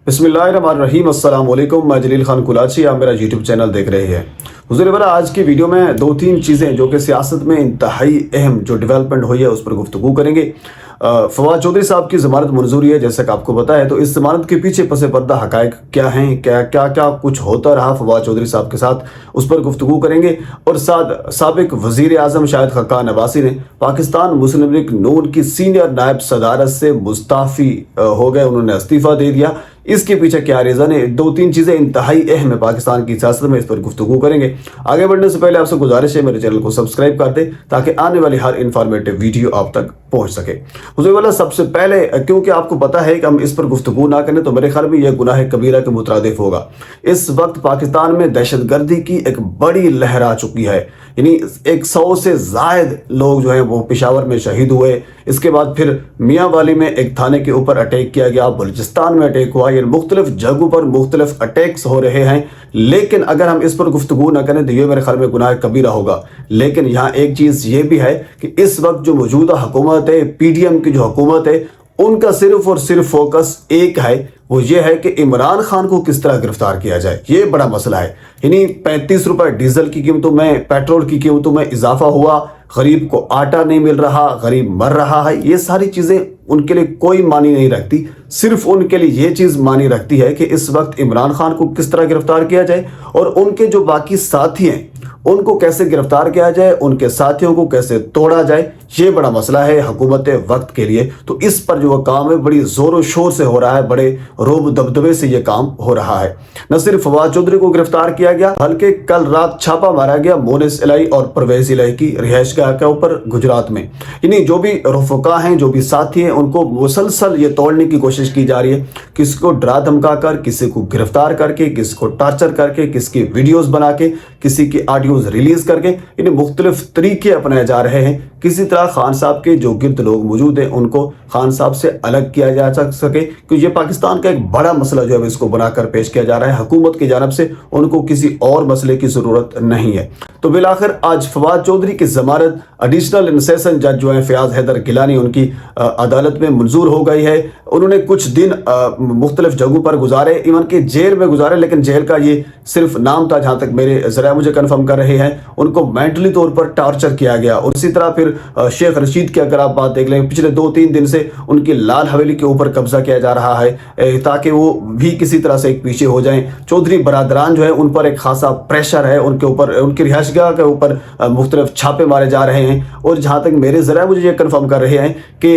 बिस्मिल्लाहिर्रहमानिर्रहीम। अस्सलाम वालेकुम। मैं जलील खान कुलाची, आप मेरा यूट्यूब चैनल देख रहे हैं। हुज़ूर वाला, आज की वीडियो में दो तीन चीज़ें जो कि सियासत में इंतहाई अहम जो डेवलपमेंट हुई है उस पर गुफ्तगू करेंगे। फवाद चौधरी साहब की ज़मानत मंजूरी है, जैसे कि आपको पता है। तो इस ज़मानत के पीछे पसे पर्दा हक़ाइक़ क्या हैं, क्या कुछ होता रहा फवाद चौधरी साहब के साथ, उस पर गुफ्तगू करेंगे। और साथ साबिक़ वज़ीर आज़म शाहिद खक्कान अब्बासी ने पाकिस्तान मुस्लिम लीग नून की सीनियर नायब सदारत से मुस्ताफ़ी हो गए, उन्होंने इस्तीफ़ा दे दिया। इसके पीछे क्या रीज़न है? दो तीन चीज़ें इंतहाई अहम है पाकिस्तान की सियासत में, इस पर गुफ्तगू करेंगे। आगे बढ़ने से पहले आपसे गुजारिश है मेरे चैनल को सब्सक्राइब कर दे ताकि आने वाली हर इंफॉर्मेटिव वीडियो आप तक पहुंच सके। हुज़ूर वाला, सबसे पहले क्योंकि आपको पता है कि हम इस पर गुफ्तगू ना करें तो मेरे ख्याल में यह गुनाह कबीरा के मुतरादिफ होगा। इस वक्त पाकिस्तान में दहशतगर्दी की एक बड़ी लहर आ चुकी है, यानी 100 से ज़ायद लोग जो है वो पेशावर में शहीद हुए। इसके बाद फिर मियाँ वाली में एक थाने के ऊपर अटैक किया गया, बलूचिस्तान में अटैक हुआ, ये मुख्तलिफ जगहों पर मुख्तलिफ अटैक्स हो रहे हैं। लेकिन अगर हम इस पर गुफ्तगू ना करें तो ये मेरे ख्याल में गुनाह कबीरा होगा। लेकिन यहाँ एक चीज़ ये भी है कि इस वक्त जो मौजूदा हुकूमत है, PDM की जो हुकूमत है, उनका सिर्फ और सिर्फ फोकस एक है, वो ये है कि इमरान खान को किस तरह गिरफ्तार किया जाए। ये बड़ा मसला है। यानी 35 रुपए डीजल की कीमतों में, पेट्रोल की कीमतों में इजाफा हुआ, गरीब को आटा नहीं मिल रहा, गरीब मर रहा है। ये सारी चीज़ें उनके लिए कोई मानी नहीं रखती। सिर्फ उनके लिए ये चीज़ मानी रखती है कि इस वक्त इमरान खान को किस तरह गिरफ्तार किया जाए और उनके जो बाकी साथी हैं उनको कैसे गिरफ्तार किया जाए, उनके साथियों को कैसे तोड़ा जाए। ये बड़ा मसला है हुकूमत वक्त के लिए। तो इस पर जो काम है बड़ी ज़ोर शोर से हो रहा है, बड़े रोब दबदबे से ये काम हो रहा है। न सिर्फ फवाद चौधरी को गिरफ्तार किया गया बल्कि कल रात छापा मारा गया मोनिस इलाही और परवेज इलाही की रिहाइशगाह के ऊपर गुजरात में। यानी जो भी रफका हैं, जो भी साथी हैं, उनको मुसलसल ये तोड़ने की कोशिश की जा रही है। किसी को डरा धमका कर, किसी को गिरफ्तार करके, किसी को टार्चर करके, किसी की वीडियोज़ बना के, किसी की ऑडियो रिलीज करके, इन्हें मुख्तलिफ तरीके अपनाए जा रहे हैं। किसी तरह खान साहब के जो गिरद लोग मौजूद हैं उनको खान साहब से अलग किया जा सके, क्योंकि ये पाकिस्तान का एक बड़ा मसला जो है इसको बनाकर पेश किया जा रहा है हुकूमत की जानब से। उनको किसी और मसले की ज़रूरत नहीं है। तो बिलाखिर आज फवाद चौधरी की ज़मानत एडिशनल इन सेशन जज जो है फयाज हैदर गिलानी, उनकी अदालत में मंजूर हो गई है। उन्होंने कुछ दिन मुख्तलिफ जगहों पर गुजारे, इवन के जेल में गुजारे, लेकिन जेल का ये सिर्फ नाम था जहाँ तक मेरे ज़रा मुझे कन्फर्म कर रहे हैं। उनको मेंटली तौर पर टार्चर किया गया। और इसी तरह फिर शेख रशीद की अगर आप बात देख लें, पिछले 2-3 दिन से उनकी लाल हवेली के ऊपर कब्जा किया जा रहा है ताकि वो भी किसी तरह से एक पीछे हो जाएं। चौधरी बरादरान जो है उन पर एक खासा प्रेशर है, उनके ऊपर, उनकी रिहाइशगाह के ऊपर मुख्तलिफ छापे मारे जा रहे हैं। और जहाँ तक मेरे ज़रा मुझे ये कन्फर्म कर रहे हैं कि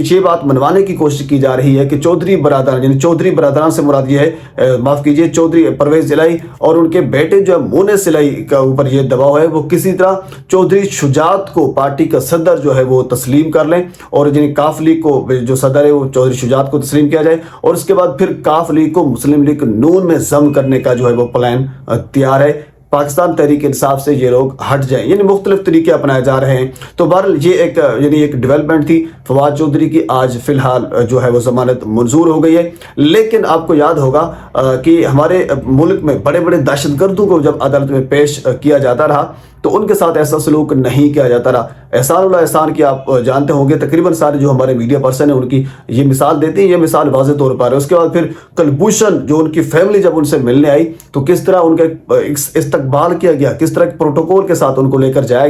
ये बात मनवाने की कोशिश की जा रही है कि चौधरी बरादरान, यानी चौधरी बरादरान से मुराद ये है, माफ़ कीजिए, चौधरी परवेज इलाही और उनके बेटे जो है मोनिस इलाही का ऊपर ये दबाव है, वो किसी तरह चौधरी शुजात को पार्टी का सदर जो है वो तस्लीम कर लें और जिन काफ लीग को जो सदर है वो चौधरी शुजात को तस्लीम किया जाए। और उसके बाद फिर काफ लीग को मुस्लिम लीग नून में जम करने का जो है वो प्लान तैयार है। पाकिस्तान तहरीक इंसाफ से ये लोग हट जाएं, यानी मुख्तलिफ तरीके अपनाए जा रहे हैं। तो बहरहाल ये एक डेवलपमेंट थी। फवाद चौधरी की आज फिलहाल जो है वो ज़मानत मंजूर हो गई है। लेकिन आपको याद होगा कि हमारे मुल्क में बड़े बड़े दहशतगर्दों को जब अदालत में पेश किया जाता रहा तो उनके साथ ऐसा सलूक नहीं किया जाता रहा। एहसान की आप जानते होंगे, तकरीबन सारे जो हमारे मीडिया पर्सन हैं उनकी ये मिसाल देते हैं। ये मिसाल वाज़े तौर पर है। उसके बाद फिर कुलभूषण जो उनकी फैमिली जब उनसे मिलने आई तो किस तरह उनका इस्तकबाल किया गया, किस तरह के प्रोटोकॉल के साथ उनको लेकर जाया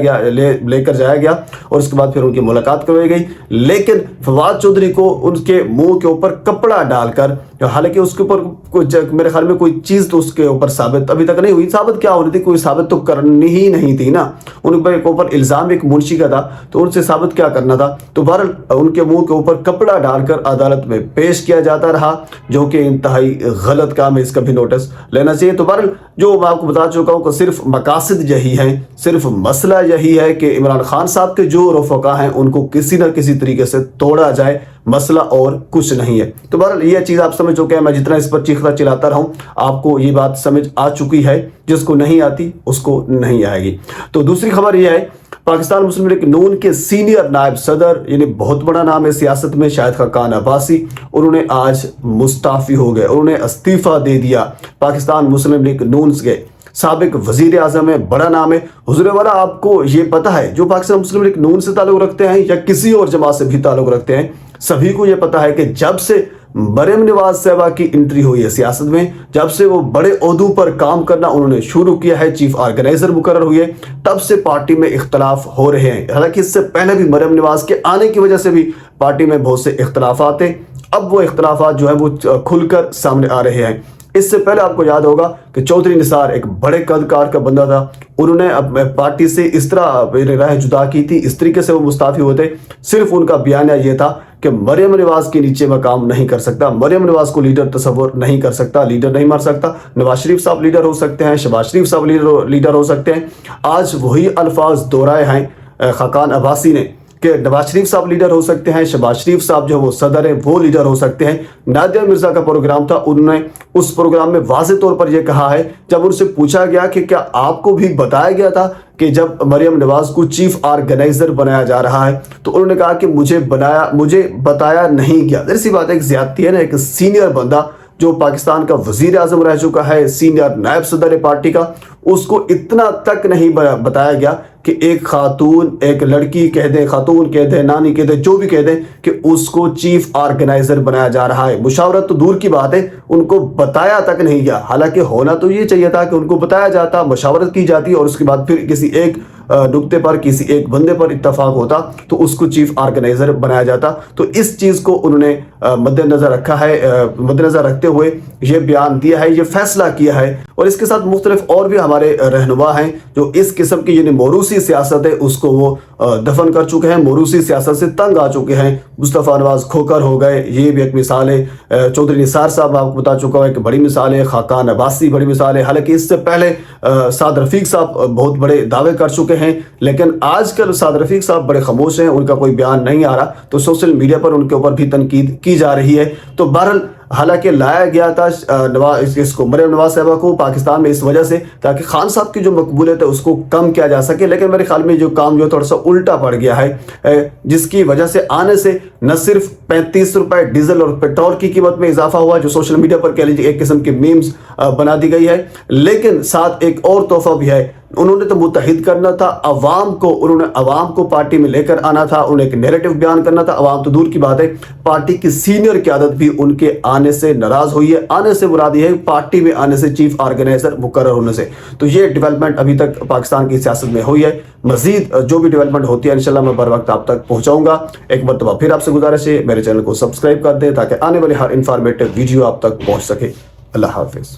गया और उसके बाद फिर उनकी मुलाकात करवाई गई। लेकिन फवाद चौधरी को उनके मुंह के ऊपर कपड़ा डालकर, हालांकि उसके ऊपर मेरे ख्याल में कोई चीज़ तो उसके ऊपर साबित अभी तक नहीं हुई। साबित क्या होनी थी? कोई साबित तो करनी ही नहीं थी ना। उनके ऊपर इल्ज़ाम एक मुंशी का था तो उनसे साबित क्या करना था। तो बहरहाल उनके मुंह के ऊपर कपड़ा डालकर अदालत में पेश किया जाता रहा, जो कि इंतहाई गलत काम है, इसका भी नोटिस लेना चाहिए। तो बहरहाल जो मैं आपको बता चुका हूँ कि सिर्फ मकासद यही है, सिर्फ मसला यही है कि इमरान खान साहब के जो रफ़का हैं उनको किसी न किसी तरीके से तोड़ा जाए, मसला और कुछ नहीं है। तो बहरहाल ये चीज़ आप समझ चुके हैं। मैं जितना इस पर चीखता चिल्लाता रहूं, आपको ये बात समझ आ चुकी है। जिसको नहीं आती उसको नहीं आएगी। तो दूसरी खबर ये है, पाकिस्तान मुस्लिम लीग नून के सीनियर नायब सदर, यानी बहुत बड़ा नाम है सियासत में, शाहिद खक्कान अब्बासी, उन्होंने आज मुस्ताफ़ी हो गए, उन्होंने इस्तीफ़ा दे दिया। पाकिस्तान मुस्लिम लीग नून के साबिक वजीर आजम है, बड़ा नाम है। हुजूर वाला, आपको ये पता है जो पाकिस्तान मुस्लिम लीग नून से ताल्लुक़ रखते हैं या किसी और जमात से भी ताल्लुक़ रखते हैं, सभी को ये पता है कि जब से मरियम नवाज साहिबा की एंट्री हुई है सियासत में, जब से वो बड़े ओहदों पर काम करना उन्होंने शुरू किया है, चीफ ऑर्गेनाइजर मुकर्रर हुए, तब से पार्टी में इख्तलाफ हो रहे हैं। हालांकि इससे पहले भी मरियम नवाज के आने की वजह से भी पार्टी में बहुत से इख्तलाफात थे, अब वो इख्तलाफात जो है वो खुलकर सामने आ रहे हैं। इससे पहले आपको याद होगा कि चौधरी निसार एक बड़े कदकार का बंदा था, उन्होंने अब पार्टी से इस तरह राह जुदा की थी, इस तरीके से वो मुस्ताफी हुए थे। सिर्फ उनका बयान ये था कि मरियम नवाज के नीचे मैं काम नहीं कर सकता, मरियम नवाज को लीडर तस्वर नहीं कर सकता, लीडर नहीं मार सकता। नवाज शरीफ साहब लीडर हो सकते हैं, शहबाज शरीफ साहब लीडर हो सकते हैं। आज वही अल्फाज दोहराए हैं खाकान अब्बासी ने कि नवाज शरीफ साहब लीडर हो सकते हैं, शहबाज शरीफ साहब जो वो सदर है वो लीडर हो सकते हैं। नादिया मिर्जा का प्रोग्राम था, उन्होंने उस प्रोग्राम में वाज़े तौर पर यह कहा है, जब उनसे पूछा गया कि क्या आपको भी बताया गया था कि जब मरियम नवाज को चीफ ऑर्गेनाइजर बनाया जा रहा है, तो उन्होंने कहा कि मुझे बताया नहीं गया। जैसी सी बात है, एक ज्यादती है ना, एक सीनियर बंदा जो पाकिस्तान का वजीर आजम रह चुका है, सीनियर नायब सदर पार्टी का, उसको इतना तक नहीं बताया गया कि एक खातून, एक लड़की कह दे, खातून कह दे, नानी कह दे, जो भी कह दे कि उसको चीफ ऑर्गेनाइजर बनाया जा रहा है। मुशावरत तो दूर की बात है, उनको बताया तक नहीं गया। हालांकि होना तो ये चाहिए था कि उनको बताया जाता, मशावरत की जाती और उसके बाद फिर किसी एक नुक्ते पर, किसी एक बंदे पर इत्तफाक होता तो उसको चीफ ऑर्गेनाइजर बनाया जाता। तो इस चीज़ को उन्होंने मद्देनजर रखा है, मद्देनजर रखते हुए ये बयान दिया है, ये फैसला किया है। और इसके साथ मुख्तलिफ और भी हमारे रहनुमा हैं जो इस किस्म की यानी मोरूसी सियासत है उसको वो दफन कर चुके हैं, मोरूसी सियासत से तंग आ चुके हैं। मुस्तफ़ा नवाज खोकर हो गए, ये भी एक मिसाल है। चौधरी निसार साहब आपको बता चुका हूँ, एक बड़ी मिसाल है। खाकान अब्बासी बड़ी मिसाल है। हालांकि इससे पहले साद रफीक साहब बहुत बड़े दावे कर चुके हैं, लेकिन आजकल साद रफीक साहब बड़े खामोश हैं, उनका कोई बयान नहीं आ रहा, तो सोशल मीडिया पर उनके ऊपर भी तनकीद की जा रही है। तो बहरहाल हालांकि लाया गया था इसको मरियम नवाज साहिबा को पाकिस्तान में इस वजह से ताकि खान साहब की जो मकबूलियत है उसको कम किया जा सके, लेकिन मेरे ख्याल में जो काम जो थोड़ा सा उल्टा पड़ गया है, जिसकी वजह से आने से न सिर्फ 35 रुपए डीजल और पेट्रोल की कीमत में इजाफा हुआ, जो सोशल मीडिया पर कह लीजिए एक किस्म की मीम्स बना दी गई है, लेकिन साथ एक और तोहफा भी है। उन्होंने तो मुत्तहिद करना था अवाम को, उन्होंने अवाम को पार्टी में लेकर आना था, उन्हें एक नैरेटिव बयान करना था। अवाम तो दूर की बात है, पार्टी की सीनियर क़यादत भी उनके आने से नाराज हुई है। आने से मुराद ये है पार्टी में आने से, चीफ ऑर्गेनाइजर मुकर्रर होने से। तो ये डेवलपमेंट अभी तक पाकिस्तान की सियासत में हुई है। मजीद जो भी डेवलपमेंट होती है इंशाल्लाह मैं बर वक्त आप तक पहुंचाऊंगा। एक मरतबा फिर आपसे गुजारिश है मेरे चैनल को सब्सक्राइब कर दें ताकि आने वाली हर इंफॉर्मेटिव वीडियो आप तक पहुंच सके। अल्लाह हाफिज़।